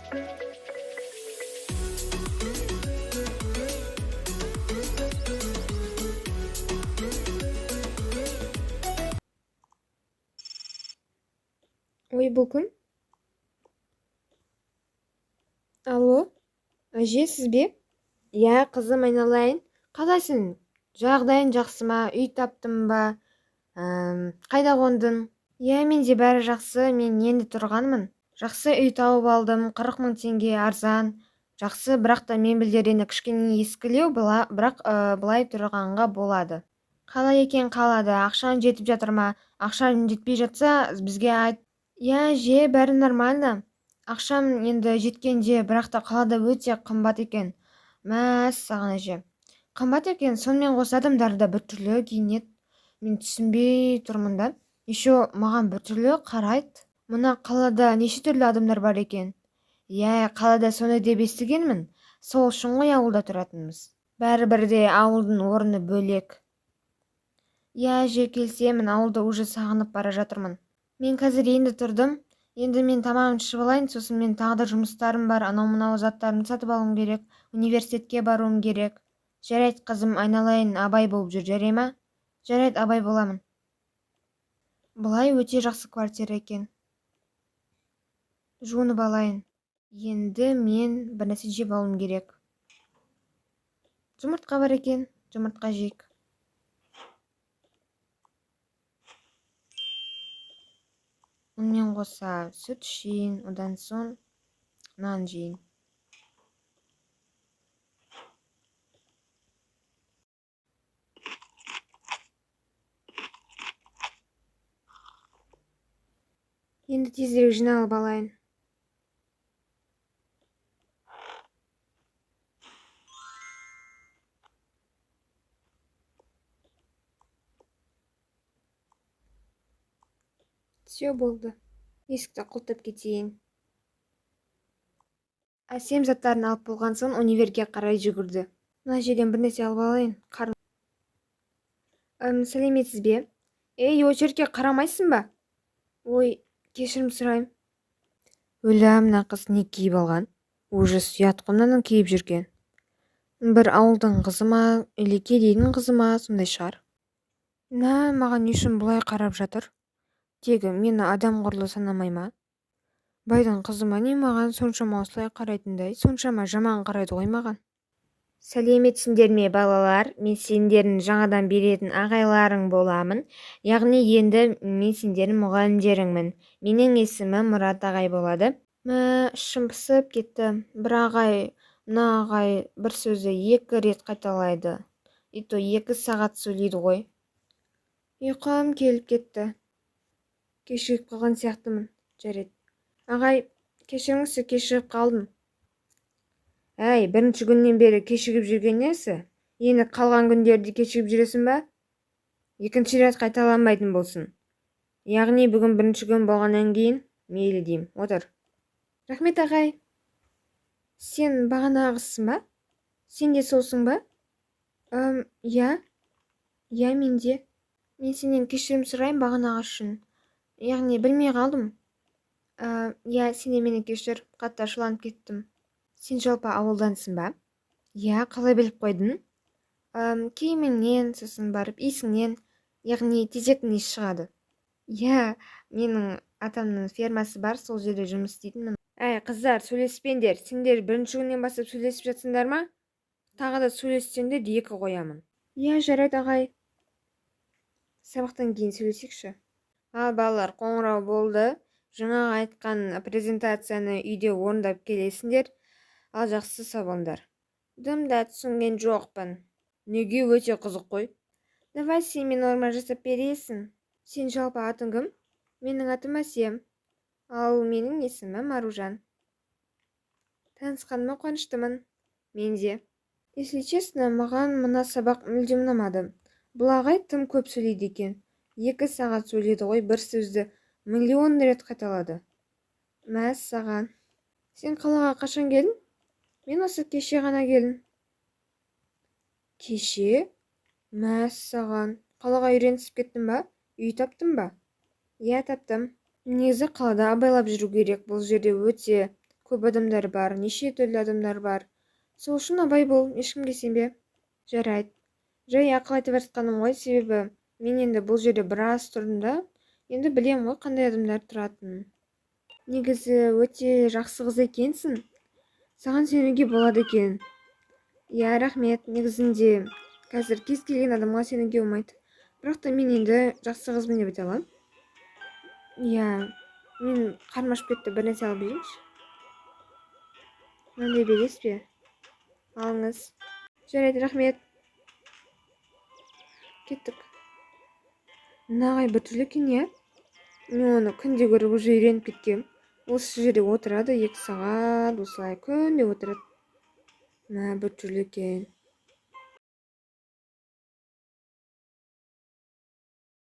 Ой, бұл кім? Алло, әже сіз бе? Иә, қызым айналайын. Қалайсың? Жағдайың жақсы ма? Үй таптың ба? Қайда қондың? Иә, менде бәрі жақсы. Мен енді тұрғанмын. Жақсы үй тауып алдым. 40 мың теңге арзан. Жақсы, бірақ та мебельдері кішкене ескілеу, бірақ былай тұрғанға болады. Қалай екен қалады? Ақшаң жетіп жатыр ма? Ақшаң жетпей жатса, бізге айт. Иә, әже, бәрі нормально. Ақшам енді жеткенде, бірақ та қалада өте қымбат екен. Мәссаған әже. Қымбат екен, сонымен қоса адамдары да біртүрлі киінеді. Мен түсінбей тұрмын да. Еще маған біртүрлі қарайды. Мына қалада неше түрлі адамдар бар екен. Иә, қалада соны деп естігенмін. Сол үшін ғой ауылда тұратынбыз. Бәрібірде ауылдың орны бөлек. Иә, әже, келісемін, ауылды уже сағынып бара жатырмын. Мен қазір енді тұрдым. Енді мен тамағымды ішіп алайын, сосын мен тағы да жұмыстарым бар, анау-мынау заттарымды сатып алуым керек, университетке баруым керек. Жарайды, қызым, айналайын, абай болып жүр, жарай ма? Жарайды, абай боламын. Бұлай өте жақсы квартира екен. Жуынып алайын. Енді мен бір нәрсе жеп алуым керек. Жұмыртқа бар екен, жұмыртқа жейік. Онымен қоса сүт ішейін, одан соң нан жейін. Енді тезірек жиналып алайын. Все болды. Есікті құлтып кетейін. Әсем заттарын алып болған соң универге қарай жүгірді. Мына жерден бір нәрсе алып алайын. Сәлеметсіз бе? Ей, очередке қарамайсың ба? Ой, кешірім сұрайым. Өлә, мына қыз не киіп алған? Уже сұят қой киіп жүрген. Бір ауылдың қызы ма, или кедейдің қызы ма, сондай шығар. Маған не үшін бұлай қарап жатыр? Тегі мені адам құрлы санамай ма? Байдың қызы ма не маған соншама осылай қарайтындай, соншама жаман қарайды ғой маған. Сәлеметсіңдер ме, балалар? Мен сендердің жаңадан беретін ағайларың боламын. Яғни енді мен сендердің мұғалімдеріңмін. Менің есімім Мұрат ағай болады. Ішім пысып кетті. Бір ағай, мына ағай бір сөзді 2 рет қайталайды. И то 2 сағат сөйлейді ғой. Ұйқым келіп кетті. Кешігіп қалған сияқтымын. Жарайды. Ағай, кешіріңіз, кешігіп қалдым. Әй, бірінші күннен бері кешігіп жүрген несі? Енді қалған күндерді кешігіп жүресің ба? 2 рет қайталанбайтын болсын. Яғни бүгін бірінші күн болғаннан кейін мейлі деймін. Отыр. Рахмет, ағай. Сен бағанағысың ба? Сен де солсың ба? Иә. Иә, менде. Мен сенен кешірім сұрайын бағанағы үшін. Яғни білмей қалдым. Иә, сен де мені кешір, қатты ашуланып кеттім. Сен жалпы ауылдансың ба? Иә, қалай біліп қойдың? Киіміңнен, сосын барып иісіңнен, яғни тезектің иісі шығады. Иә, менің атамның фермасы бар, сол жерде жұмыс істейтінмін. Әй, қыздар, сөйлеспеңдер. Сендер бірінші күннен бастап сөйлесіп жатсыңдар ма? Тағы да сөйлессеңдер 2 қоямын. Иә, жарайды, ағай. Сабақтан кейін сөйлесекші. Ал балалар, қоңырау болды. Жаңа айтқан презентацияны үйде орындап келесіңдер. Ал жақсы сау болыңдар. Дымда түсінген жоқпын. Неге, өте қызық қой. Давай сен мен норма жасап бересің. Сен жалпы атың кім? Менің атым Әсем. Ал менің есімім Аружан. Танысқаныма қуаныштымын. Мен де. Если честно, маған мына сабақ мүлдем ұнамады. Бұл ағай тым көп сөйлейді екен. 2 сағат сөйледі ғой, бір сөзді 1.000.000 рет қайталады. Мәссаған. Сен қалаға қашан келдің? Мен осы кеше ғана келдім. Кеше? Мәссаған. Қалаға үйренісіп кеттің ба? Үй таптың ба? Иә, таптым. Негізі қалада абайлап жүру керек. Бұл жерде өте көп адамдар бар, неше түрлі адамдар бар. Сол үшін абай бол, ешкімге сенбе. Жарайды. Жай ақыл айтып жатқаным ғой, себебі мен енді бұл жерде біраз тұрдым да, енді білем ғой қандай адамдар тұратынын. Негізі өте жақсы қыз екенсің. Саған сенуге болады екен. Иә, рахмет. Негізінде қазір кез келген адамға сенуге болмайды. Бірақ та мен енді жақсы қызбын деп айта аламын. Иә, мен қарным ашып кетті, бір нәрсе алып берейінші. Мынандай бересіз бе? Алыңыз. Жарайды, рахмет. Кеттік. Нағай біртүрлі екен, иә? Мен оны күнде көріп уже үйреніп кеткем. Осы жерде отырады 2 сағат, осылай күнде отырады. Біртүрлі екен.